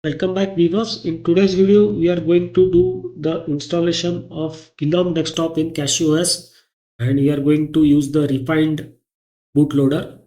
Welcome back viewers. In today's video we are going to do the installation of Gnome desktop in CachyOS, and we are going to use the refined bootloader.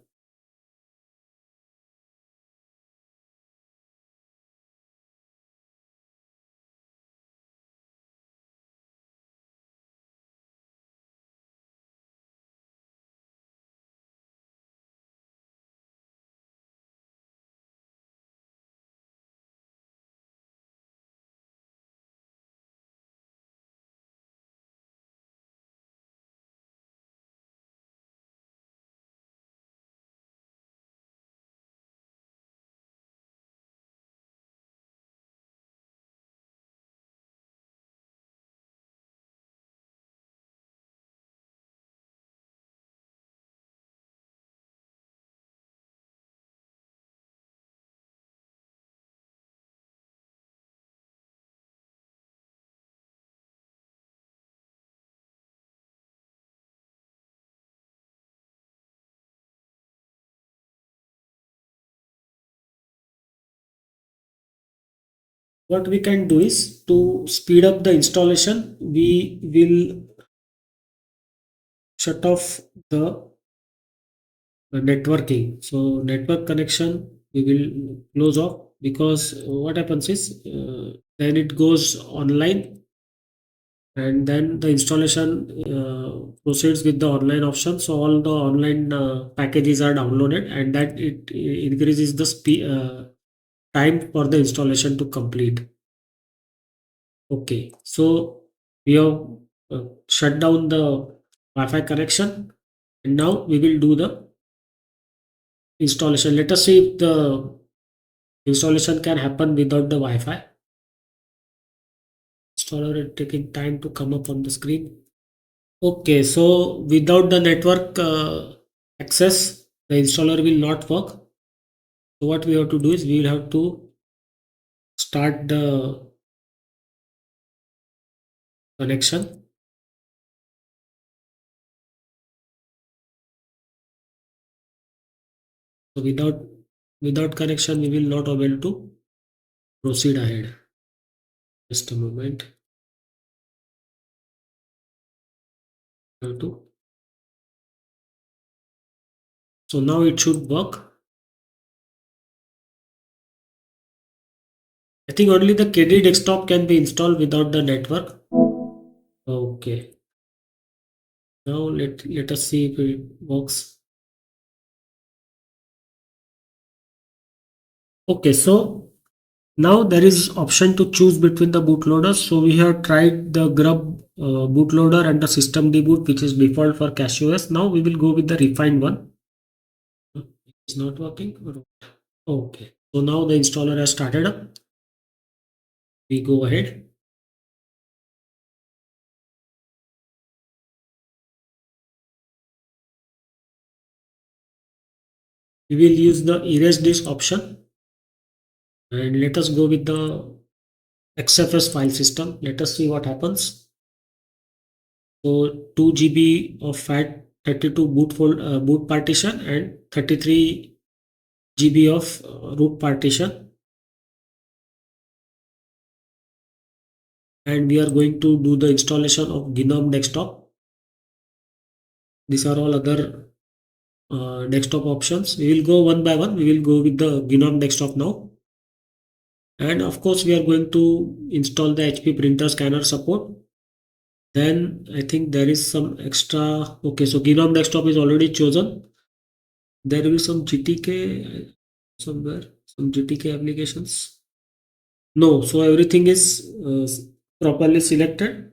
What we can do is to speed up the installation, we will shut off the networking. So network connection we will close off, because what happens is then it goes online, and then the installation proceeds with the online option. So all the online packages are downloaded, and that it increases the speed time for the installation to complete. Okay, so we have shut down the Wi-Fi connection, and now we will do the installation. Let us see if the installation can happen without the Wi-Fi. Installer is taking time to come up on the screen. Okay, so without the network access, the installer will not work. So what we have to do is we will have to start the connection. So without connection, we will not able to proceed ahead. Just a moment. Have to. So now it should work. I think only the KD desktop can be installed without the network. Okay. Now let us see if it works. Okay, so now there is option to choose between the bootloaders. So we have tried the grub bootloader and the system deboot, which is default for CachyOS. Now we will go with the refined one. It's not working. Okay, so now the installer has started up. We go ahead. We will use the erase disk option, and let us go with the XFS file system. Let us see what happens. So 2 GB of FAT, 32 boot partition, and 33 GB of root partition. And we are going to do the installation of Gnome desktop. These are all other desktop options. We will go one by one. We will go with the Gnome desktop now. And of course, we are going to install the HP printer scanner support. Then I think there is some extra. Okay, so Gnome desktop is already chosen. There will be some GTK somewhere, some GTK applications. No, so everything is properly selected.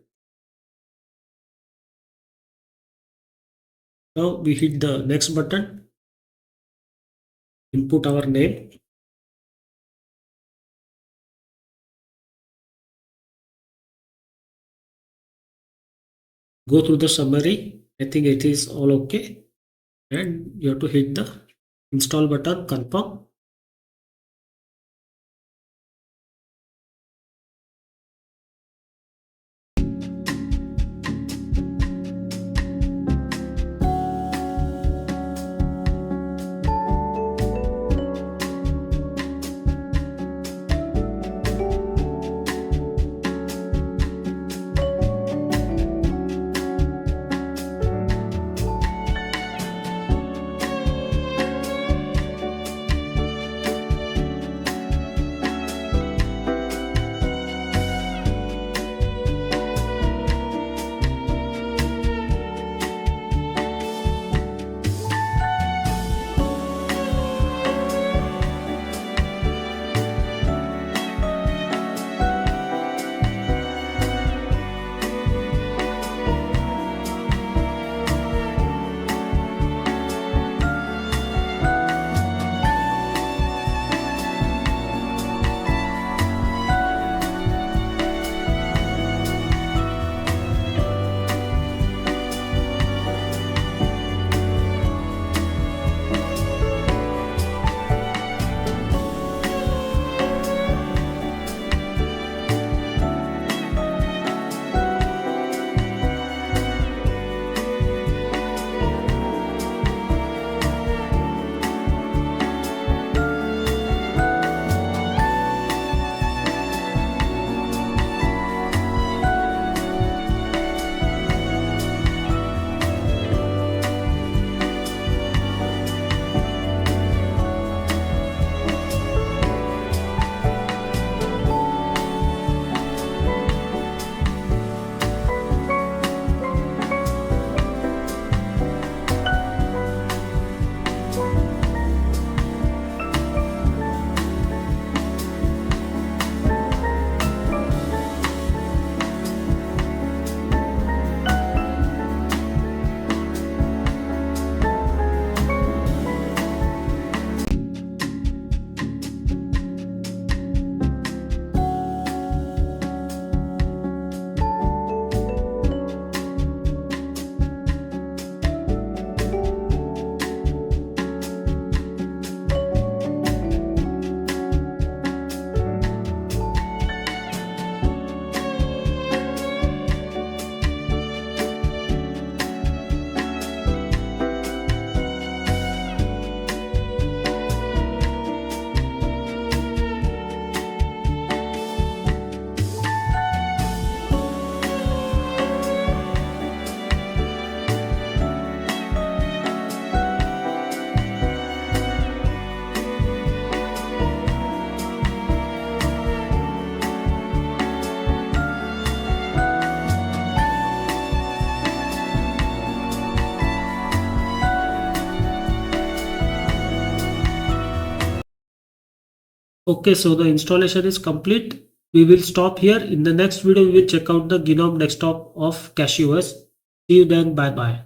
Now we hit the next button, input our name. Go through the summary. I think it is all okay, and you have to hit the install button, confirm. Okay, so the installation is complete. We will stop here. In the next video, we will check out the GNOME desktop of CachyOS. See you then. Bye bye.